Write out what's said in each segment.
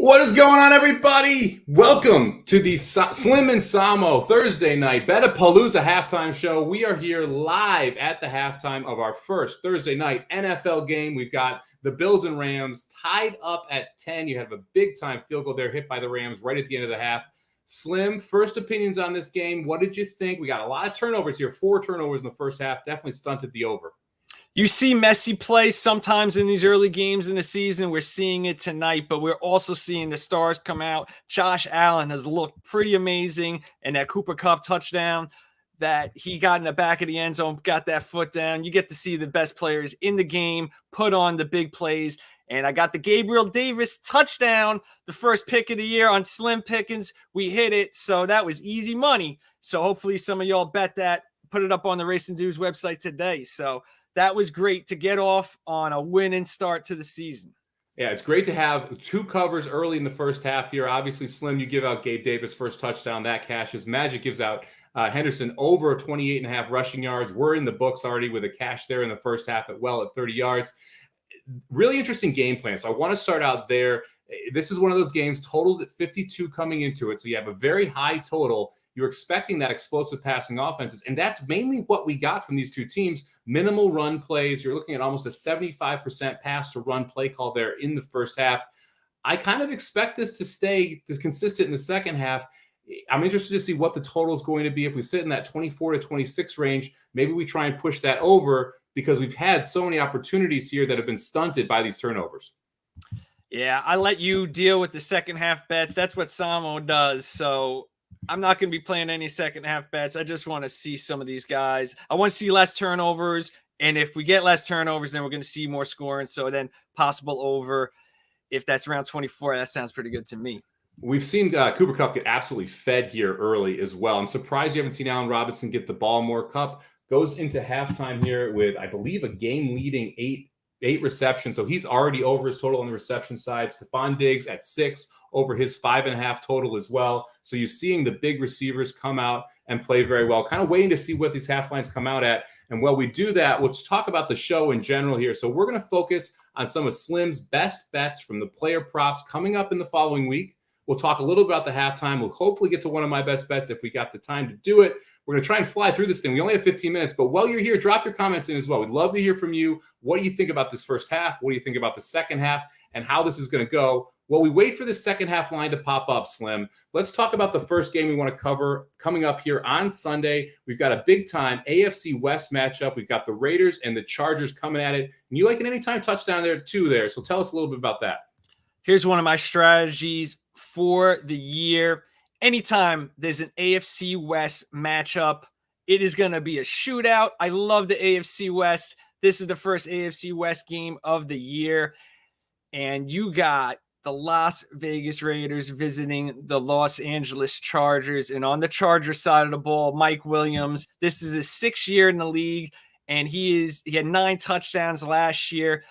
What is going on, everybody? Welcome to the Slim and Somo Thursday night Betapalooza halftime show. We are here live at the halftime of our first Thursday night NFL game. We've got the Bills and Rams tied up at 10. You have a big-time field goal there hit by the Rams right at the end of the half. Slim, first opinions on this game. What did you think? We got a lot of turnovers here. 4 turnovers in the first half. Definitely stunted the over. You see Messi play sometimes in these early games in the season. We're seeing it tonight, but we're also seeing the stars come out. Josh Allen has looked pretty amazing, and that Cooper Kupp touchdown that he got in the back of the end zone, got that foot down. You get to see the best players in the game put on the big plays. And I got the Gabriel Davis touchdown, the first pick of the year on Slim Pickens. We hit it, so that was easy money. So hopefully some of y'all bet that, put it up on the Racing Dudes website today. So that was great to get off on a winning start to the season. Yeah, it's great to have 2 covers early in the first half here. Obviously, Slim, you give out Gabe Davis first touchdown. That cashes. Magic gives out Henderson over 28.5 rushing yards. We're in the books already with a cash there in the first half at 30 yards. Really interesting game plan. So I want to start out there. This is one of those games totaled at 52 coming into it. So you have a very high total. You're expecting that explosive passing offenses, and that's mainly what we got from these two teams. Minimal run plays. You're looking at almost a 75% pass to run play call there in the first half. I kind of expect this to stay consistent in the second half. I'm interested to see what the total is going to be. If we sit in that 24 to 26 range, maybe we try and push that over because we've had so many opportunities here that have been stunted by these turnovers. Yeah, I let you deal with the second half bets. That's what Somo does. So I'm not going to be playing any second half bets. I just want to see some of these guys. I want to see less turnovers. And if we get less turnovers, then we're going to see more scoring. So then possible over. If that's around 24, that sounds pretty good to me. We've seen Cooper Kupp get absolutely fed here early as well. I'm surprised you haven't seen Allen Robinson get the ball more. Kupp goes into halftime here with, I believe, a game-leading eight receptions. So he's already over his total on the reception side. Stephon Diggs at 6 over his 5.5 total as well. So you're seeing the big receivers come out and play very well. Kind of waiting to see what these half lines come out at. And while we do that, we'll talk about the show in general here. So we're going to focus on some of Slim's best bets from the player props coming up in the following week. We'll talk a little about the halftime. We'll hopefully get to one of my best bets if we got the time to do it. We're going to try and fly through this thing. We only have 15 minutes, but while you're here, drop your comments in as well. We'd love to hear from you. What do you think about this first half? What do you think about the second half and how this is going to go? While we wait for the second half line to pop up, Slim, let's talk about the first game we want to cover coming up here on Sunday. We've got a big-time AFC West matchup. We've got the Raiders and the Chargers coming at it. And you like an anytime touchdown there, too, there. So tell us a little bit about that. Here's one of my strategies for the year. Anytime there's an AFC West matchup, it is going to be a shootout. I love the AFC West. This is the first AFC West game of the year. And you got the Las Vegas Raiders visiting the Los Angeles Chargers. And on the Charger side of the ball, Mike Williams. This is his 6th year in the league, and he had 9 touchdowns last year.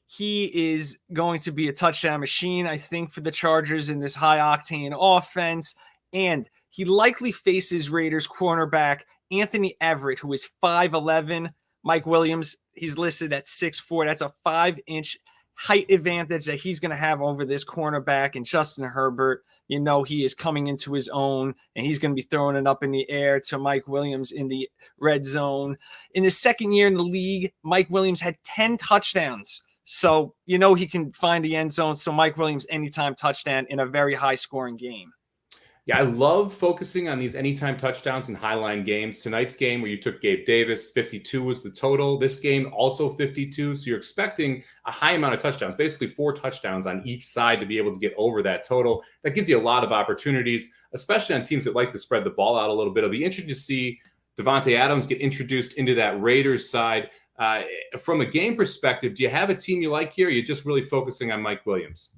He is going to be a touchdown machine, I think, for the Chargers in this high-octane offense. And he likely faces Raiders cornerback Anthony Everett, who is 5'11". Mike Williams, he's listed at 6'4". That's a 5-inch height advantage that he's going to have over this cornerback. And Justin Herbert, you know, he is coming into his own, and he's going to be throwing it up in the air to Mike Williams in the red zone. In his 2nd year in the league, Mike Williams had 10 touchdowns. So, you know, he can find the end zone. So Mike Williams, anytime touchdown in a very high scoring game. Yeah, I love focusing on these anytime touchdowns in highline games. Tonight's game where you took Gabe Davis, 52 was the total. This game also 52. So you're expecting a high amount of touchdowns, basically 4 touchdowns on each side to be able to get over that total. That gives you a lot of opportunities, especially on teams that like to spread the ball out a little bit. It'll be interesting to see Davante Adams get introduced into that Raiders side. From a game perspective, do you have a team you like here? Or are you just really focusing on Mike Williams?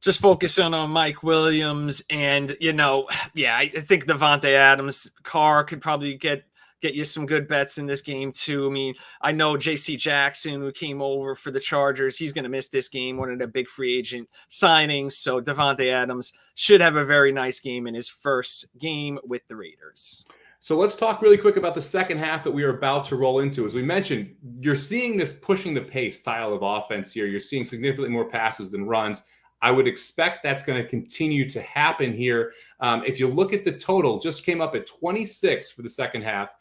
Just focusing on Mike Williams. And, you know, yeah, I think Davante Adams, Carr could probably get you some good bets in this game too. I mean, I know J.C. Jackson, who came over for the Chargers, he's going to miss this game, one of the big free agent signings. So Davante Adams should have a very nice game in his first game with the Raiders. So let's talk really quick about the second half that we are about to roll into. As we mentioned, you're seeing this pushing the pace style of offense here. You're seeing significantly more passes than runs. I would expect that's going to continue to happen here. If you look at the total, just came up at 26 for the second half.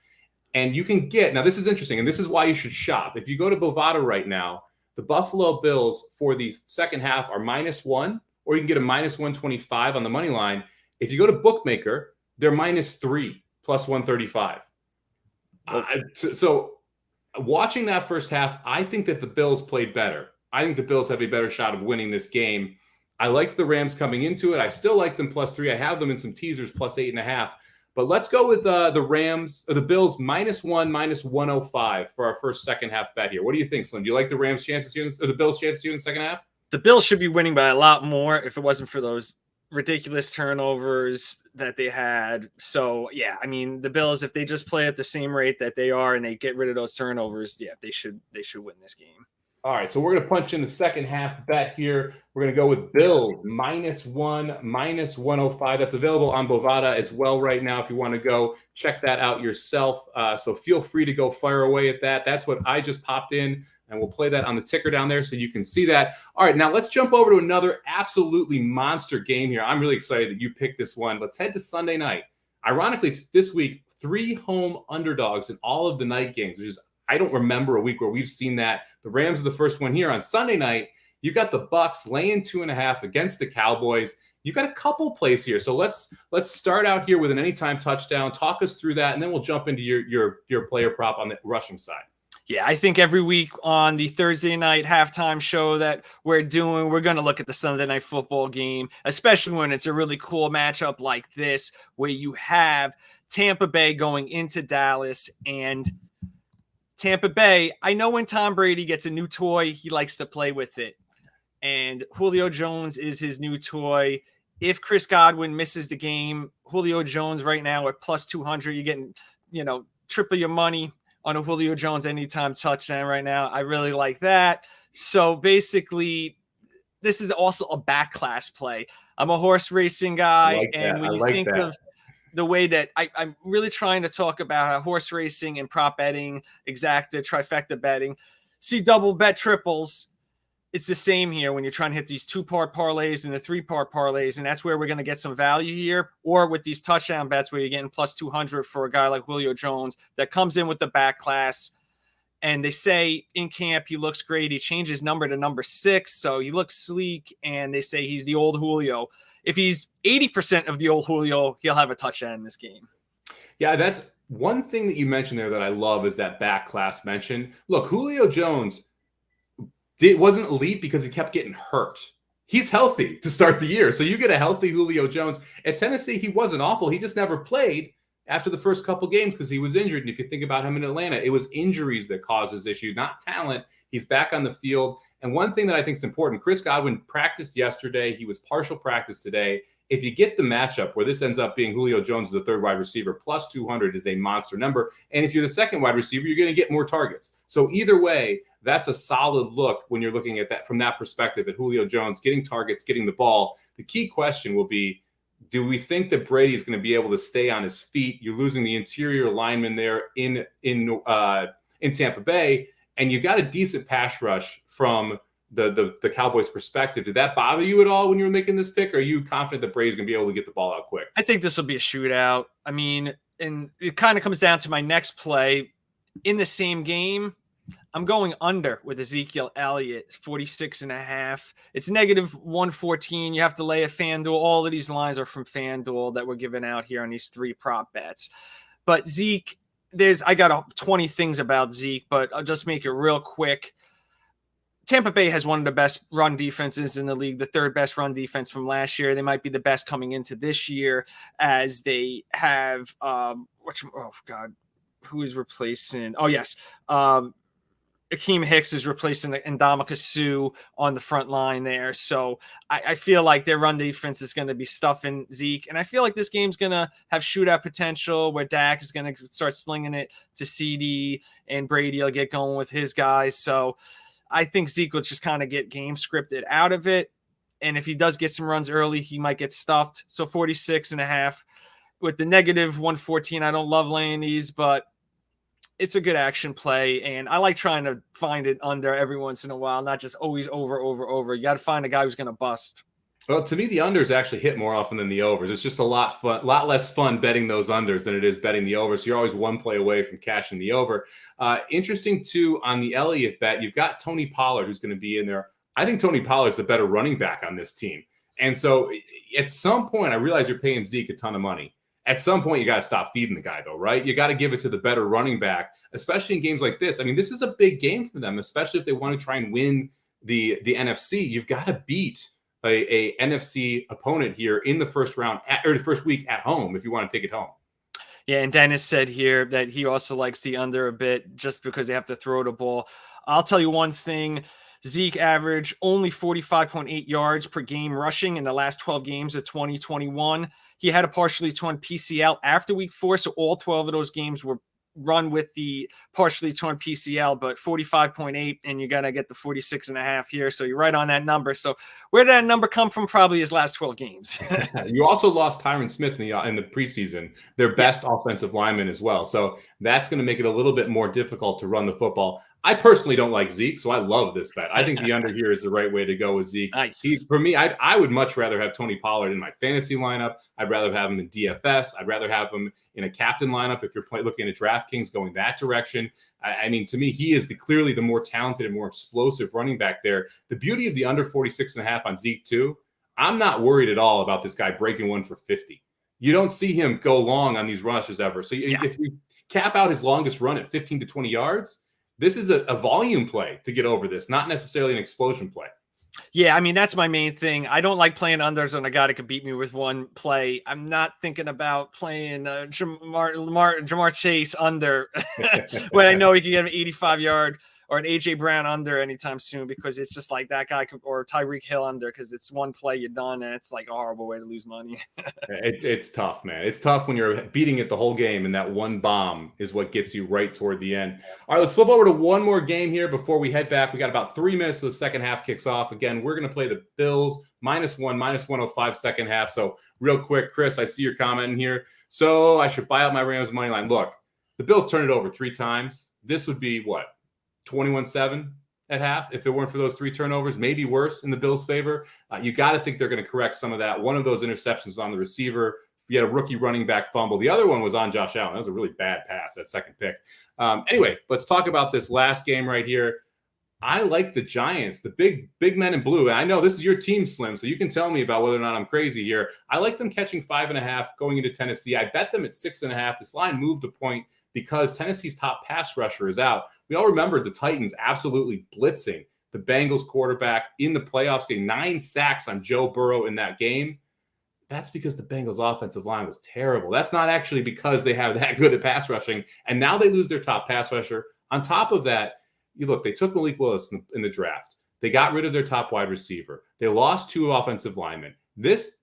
And you can get, now this is interesting, and this is why you should shop. If you go to Bovada right now, the Buffalo Bills for the second half are -1, or you can get a -125 on the money line. If you go to Bookmaker, they're -3 plus 135. So watching that first half, I think that the Bills played better. I think the Bills have a better shot of winning this game. I liked the Rams coming into it. I still like them +3. I have them in some teasers +8.5. But let's go with the Rams or the Bills -1, -105 for our first second half bet here. What do you think, Slim? Do you like the Rams' chances here, or the Bills' chances here in the second half? The Bills should be winning by a lot more if it wasn't for those ridiculous turnovers that they had. So, yeah, I mean, the Bills, if they just play at the same rate that they are and they get rid of those turnovers, yeah, they should win this game. All right, so we're going to punch in the second half bet here. We're going to go with Bills -1, -105. That's available on Bovada as well right now if you want to go check that out yourself. So feel free to go fire away at that. That's what I just popped in, and we'll play that on the ticker down there so you can see that. All right, now let's jump over to another absolutely monster game here. I'm really excited that you picked this one. Let's head to Sunday night. Ironically, this week, 3 home underdogs in all of the night games, which is, I don't remember a week where we've seen that. The Rams are the first one here. On Sunday night, you got the Bucs laying 2.5 against the Cowboys. You got a couple plays here. So let's start out here with an anytime touchdown. Talk us through that, and then we'll jump into your player prop on the rushing side. Yeah, I think every week on the Thursday night halftime show that we're doing, we're going to look at the Sunday night football game, especially when it's a really cool matchup like this, where you have Tampa Bay going into Dallas. And Tampa Bay, I know when Tom Brady gets a new toy, he likes to play with it. And Julio Jones is his new toy. If Chris Godwin misses the game, Julio Jones right now at +200, you're getting, triple your money on a Julio Jones anytime touchdown right now. I really like that. So basically, this is also a back class play. I'm a horse racing guy. And when you think of the way that I'm really trying to talk about how horse racing and prop betting, exacta, trifecta betting, see double bet triples. It's the same here when you're trying to hit these 2-part parlays and the 3-part parlays. And that's where we're going to get some value here, or with these touchdown bets where you're getting +200 for a guy like Julio Jones that comes in with the back class. And they say in camp, he looks great. He changed his number to number 6. So he looks sleek, and they say he's the old Julio. If he's 80% of the old Julio, he'll have a touchdown in this game. Yeah, that's one thing that you mentioned there that I love is that back class mention. Look, Julio Jones wasn't elite because he kept getting hurt. He's healthy to start the year. So you get a healthy Julio Jones. At Tennessee, he wasn't awful. He just never played after the first couple games because he was injured. And if you think about him in Atlanta, it was injuries that caused his issue, not talent. He's back on the field. And one thing that I think is important, Chris Godwin practiced yesterday. He was partial practice today. If you get the matchup where this ends up being Julio Jones as the third wide receiver, +200 is a monster number. And if you're the second wide receiver, you're going to get more targets. So either way, that's a solid look when you're looking at that from that perspective at Julio Jones getting targets, getting the ball. The key question will be, do we think that Brady is going to be able to stay on his feet? You're losing the interior lineman there in Tampa Bay, and you got a decent pass rush from the Cowboys' perspective. Did that bother you at all when you were making this pick? Or are you confident that Brady's going to be able to get the ball out quick? I think this will be a shootout. I mean, and it kind of comes down to my next play. In the same game, I'm going under with Ezekiel Elliott, 46.5. It's -114. You have to lay a FanDuel. All of these lines are from FanDuel that we're giving out here on these 3 prop bets. But Zeke, I got 20 things about Zeke, but I'll just make it real quick. Tampa Bay has one of the best run defenses in the league, the 3rd best run defense from last year. They might be the best coming into this year, as they have who is replacing? Oh, yes. Akeem Hicks is replacing Ndamukong Suh on the front line there. So I feel like their run defense is going to be stuffing Zeke. And I feel like this game's going to have shootout potential where Dak is going to start slinging it to CD and Brady will get going with his guys. So I think Zeke will just kind of get game scripted out of it. And if he does get some runs early, he might get stuffed. So 46.5 with the -114. I don't love laying these, but it's a good action play, and I like trying to find it under every once in a while, not just always over. You got to find a guy who's going to bust. Well, to me, the unders actually hit more often than the overs. It's just a lot less fun betting those unders than it is betting the overs. So you're always one play away from cashing the over. Interesting, too, on the Elliott bet, you've got Tony Pollard who's going to be in there. I think Tony Pollard's the better running back on this team. And so at some point, I realize you're paying Zeke a ton of money. At some point, you got to stop feeding the guy, though, right? You got to give it to the better running back, especially in games like this. I mean, this is a big game for them, especially if they want to try and win the NFC. You've got to beat a NFC opponent here in the first round or the first week at home if you want to take it home. Yeah, and Dennis said here that he also likes the under a bit just because they have to throw the ball. I'll tell you one thing. Zeke averaged only 45.8 yards per game rushing in the last 12 games of 2021. He had a partially torn PCL after week 4, so all 12 of those games were run with the partially torn PCL, but 45.8, and you got to get the 46.5 here. So you're right on that number. So where did that number come from? Probably his last 12 games. You also lost Tyron Smith in the preseason, their best offensive lineman as well. So that's going to make it a little bit more difficult to run the football. I personally don't like Zeke, so I love this bet. I think the under here is the right way to go with Zeke. Nice. For me, I would much rather have Tony Pollard in my fantasy lineup. I'd rather have him in DFS. I'd rather have him in a captain lineup if you're looking at DraftKings going that direction. I mean, to me, he is clearly the more talented and more explosive running back there. The beauty of the under 46.5 on Zeke, too, I'm not worried at all about this guy breaking one for 50. You don't see him go long on these rushes ever. So if you cap out his longest run at 15 to 20 yards, this is a volume play to get over this, not necessarily an explosion play. Yeah, I mean, that's my main thing. I don't like playing unders on a guy that could beat me with one play. I'm not thinking about playing Jamar Chase under when I know he can get an 85-yard or an A.J. Brown under anytime soon, because it's just like that guy or Tyreek Hill under, because it's one play you're done, and it's like a horrible way to lose money. It's tough, man. It's tough when you're beating it the whole game, and that one bomb is what gets you right toward the end. All right, let's flip over to one more game here before we head back. We got about 3 minutes till the second half kicks off. Again, we're going to play the Bills -1, -105 second half. So real quick, Chris, I see your comment in here. So I should buy out my Rams money line. Look, the Bills turned it over 3 times. This would be what? 21-7 at half if it weren't for those 3 turnovers, maybe worse in the Bills' favor. You got to think they're going to correct some of that. One of those interceptions was on the receiver. You had a rookie running back fumble. The other one was on Josh Allen. That was a really bad pass, that second pick. Anyway, let's talk about this last game right here. I like the Giants, the big men in blue. And I know this is your team, Slim, so you can tell me about whether or not I'm crazy here. I like them catching 5.5 going into Tennessee. I bet them at 6.5. This line moved a point because Tennessee's top pass rusher is out. We all remember the Titans absolutely blitzing the Bengals quarterback in the playoffs, getting 9 sacks on Joe Burrow in that game. That's because the Bengals offensive line was terrible. That's not actually because they have that good at pass rushing. And now they lose their top pass rusher. On top of that, they took Malik Willis in the draft. They got rid of their top wide receiver. They lost 2 offensive linemen. This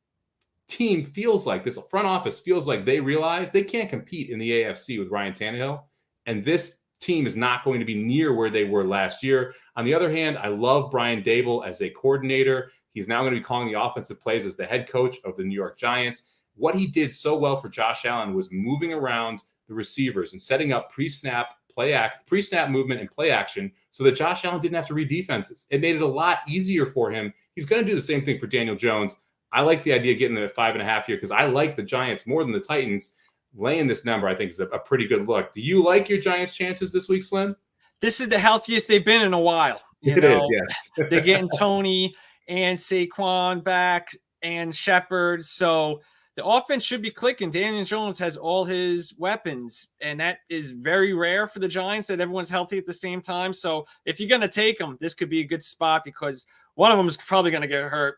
team this front office feels like they realize they can't compete in the AFC with Ryan Tannehill. And this team is not going to be near where they were last year. On the other hand, I love Brian Daboll as a coordinator. He's now going to be calling the offensive plays as the head coach of the New York Giants. What he did so well for Josh Allen was moving around the receivers and setting up pre-snap movement and play action so that Josh Allen didn't have to read defenses. It made it a lot easier for him. He's going to do the same thing for Daniel Jones. I like the idea of getting them at 5.5 here because I like the Giants more than the Titans. Laying this number, I think, is a pretty good look. Do you like your Giants' chances this week, Slim? This is the healthiest they've been in a while. It is, yes. They're getting Tony and Saquon back and Shepard. So the offense should be clicking. Daniel Jones has all his weapons, and that is very rare for the Giants that everyone's healthy at the same time. So if you're going to take them, this could be a good spot because one of them is probably going to get hurt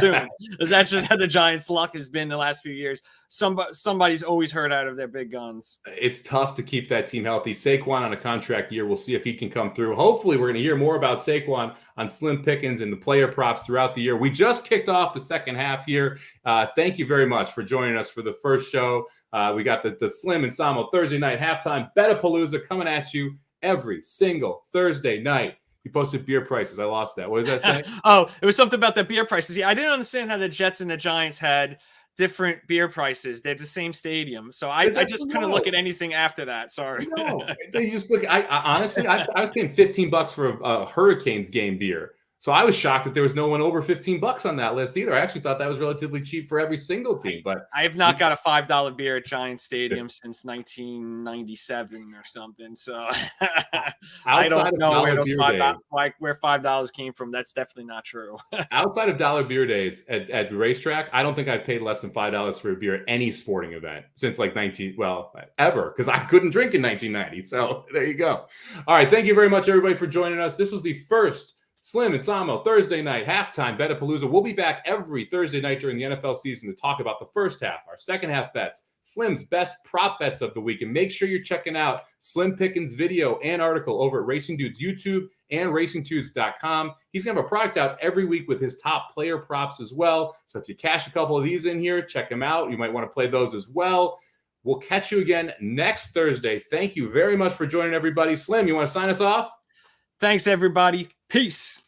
soon. That's just how the Giants' luck has been the last few years. Somebody's always hurt out of their big guns. It's tough to keep that team healthy. Saquon on a contract year. We'll see if he can come through. Hopefully, we're going to hear more about Saquon on Slim Pickens and the player props throughout the year. We just kicked off the second half here. Thank you very much for joining us for the first show. We got the Slim and Somo Thursday night halftime Betapalooza coming at you every single Thursday night. You posted beer prices. I lost that. What does that say? Oh, it was something about the beer prices. Yeah, I didn't understand how the Jets and the Giants had different beer prices. They're the same stadium. So I just couldn't look at anything after that. Sorry. No, they just look. I honestly, I was paying $15 for a Hurricanes game beer. So I was shocked that there was no one over $15 on that list either. I actually thought that was relatively cheap for every single team. But I have not got a $5 beer at Giant Stadium since 1997 or something. So I don't know where those $5 came from. That's definitely not true. Outside of dollar beer days at the racetrack, I don't think I've paid less than $5 for a beer at any sporting event since like ever, because I couldn't drink in 1990. So there you go. All right. Thank you very much, everybody, for joining us. This was the first Slim and Samo Thursday night halftime Betapalooza. We'll be back every Thursday night during the NFL season to talk about the first half, our second half bets, Slim's best prop bets of the week. And make sure you're checking out Slim Pickens' video and article over at Racing Dudes YouTube and racingdudes.com. He's going to have a product out every week with his top player props as well. So if you cash a couple of these in here, check them out. You might want to play those as well. We'll catch you again next Thursday. Thank you very much for joining, everybody. Slim, you want to sign us off? Thanks, everybody. Peace.